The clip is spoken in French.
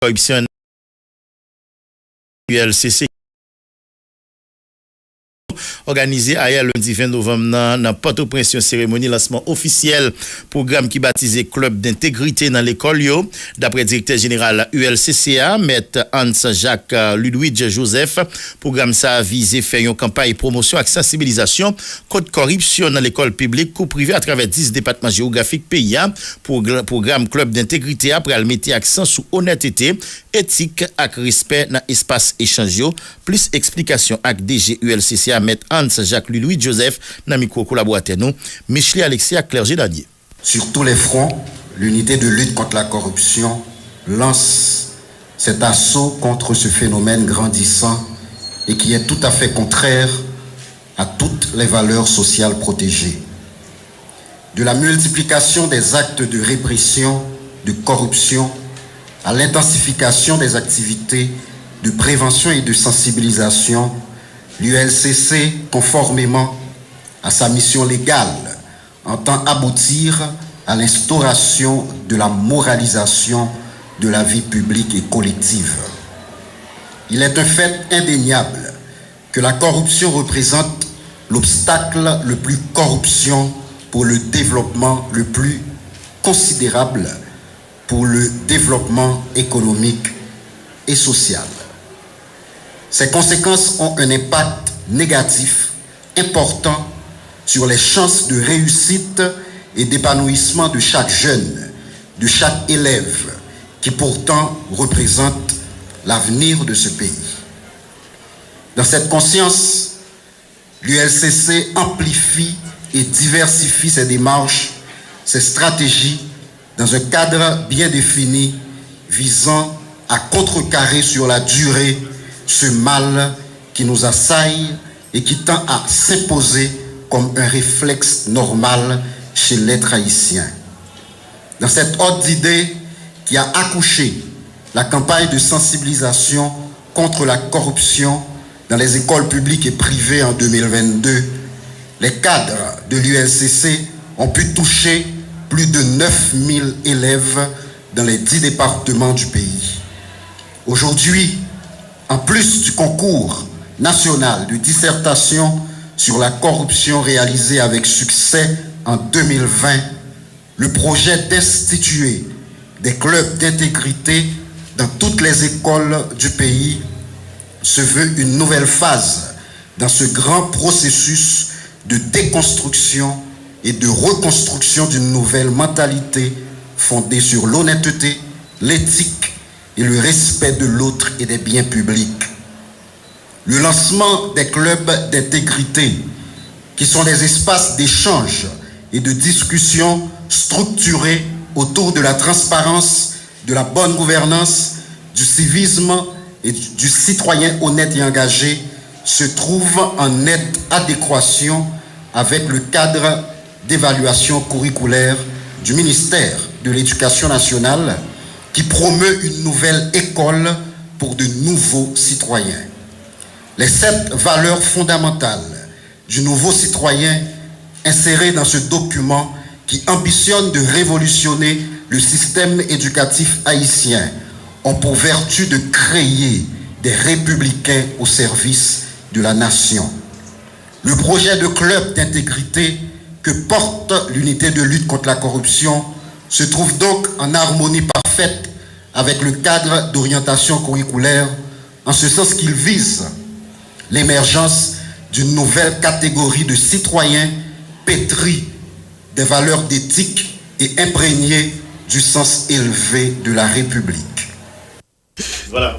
corruption ULCC organisé hier lundi 20 novembre dans Port-au-Prince, une cérémonie lancement officiel programme qui baptisé Club d'intégrité dans l'école yo. D'après directeur général ULCCA, maître Hans-Jacques Ludwig Joseph, programme ça a visé faire une campagne promotion et sensibilisation contre corruption dans l'école publique ou privée à travers 10 départements géographiques pays. Programme Club d'intégrité après le mettre accent sur honnêteté, éthique et respect dans espace échange. Plus explication avec DG ULCCA maître Hans-Jacques Ludwig Joseph, dans le micro collaborateur nous, Michelet Alexia Clergé Danier. Sur tous les fronts, l'unité de lutte contre la corruption lance cet assaut contre ce phénomène grandissant et qui est tout à fait contraire à toutes les valeurs sociales protégées. De la multiplication des actes de répression, de corruption, à l'intensification des activités de prévention et de sensibilisation, l'ULCC, conformément à sa mission légale, entend aboutir à l'instauration de la moralisation de la vie publique et collective. Il est un fait indéniable que la corruption représente l'obstacle le plus corruption pour le développement le plus considérable pour le développement économique et social. Ces conséquences ont un impact négatif important sur les chances de réussite et d'épanouissement de chaque jeune, de chaque élève, qui pourtant représente l'avenir de ce pays. Dans cette conscience, l'ULCC amplifie et diversifie ses démarches, ses stratégies dans un cadre bien défini visant à contrecarrer sur la durée ce mal qui nous assaille et qui tend à s'imposer comme un réflexe normal chez l'être haïtien. Dans cet ordre d'idées qui a accouché la campagne de sensibilisation contre la corruption dans les écoles publiques et privées en 2022, les cadres de l'ULCC ont pu toucher plus de 9000 élèves dans les 10 départements du pays. Aujourd'hui, en plus du concours national de dissertation sur la corruption réalisé avec succès en 2020, le projet d'instituer des clubs d'intégrité dans toutes les écoles du pays se veut une nouvelle phase dans ce grand processus de déconstruction et de reconstruction d'une nouvelle mentalité fondée sur l'honnêteté, l'éthique et le respect de l'autre et des biens publics. Le lancement des clubs d'intégrité, qui sont des espaces d'échange et de discussion structurés autour de la transparence, de la bonne gouvernance, du civisme et du citoyen honnête et engagé, se trouve en nette adéquation avec le cadre d'évaluation curriculaire du ministère de l'Éducation nationale qui promeut une nouvelle école pour de nouveaux citoyens. Les 7 valeurs fondamentales du nouveau citoyen insérées dans ce document qui ambitionne de révolutionner le système éducatif haïtien ont pour vertu de créer des républicains au service de la nation. Le projet de club d'intégrité que porte l'unité de lutte contre la corruption se trouve donc en harmonie parfaite avec le cadre d'orientation curriculaire, en ce sens qu'il vise l'émergence d'une nouvelle catégorie de citoyens pétris des valeurs d'éthique et imprégnés du sens élevé de la République. Voilà.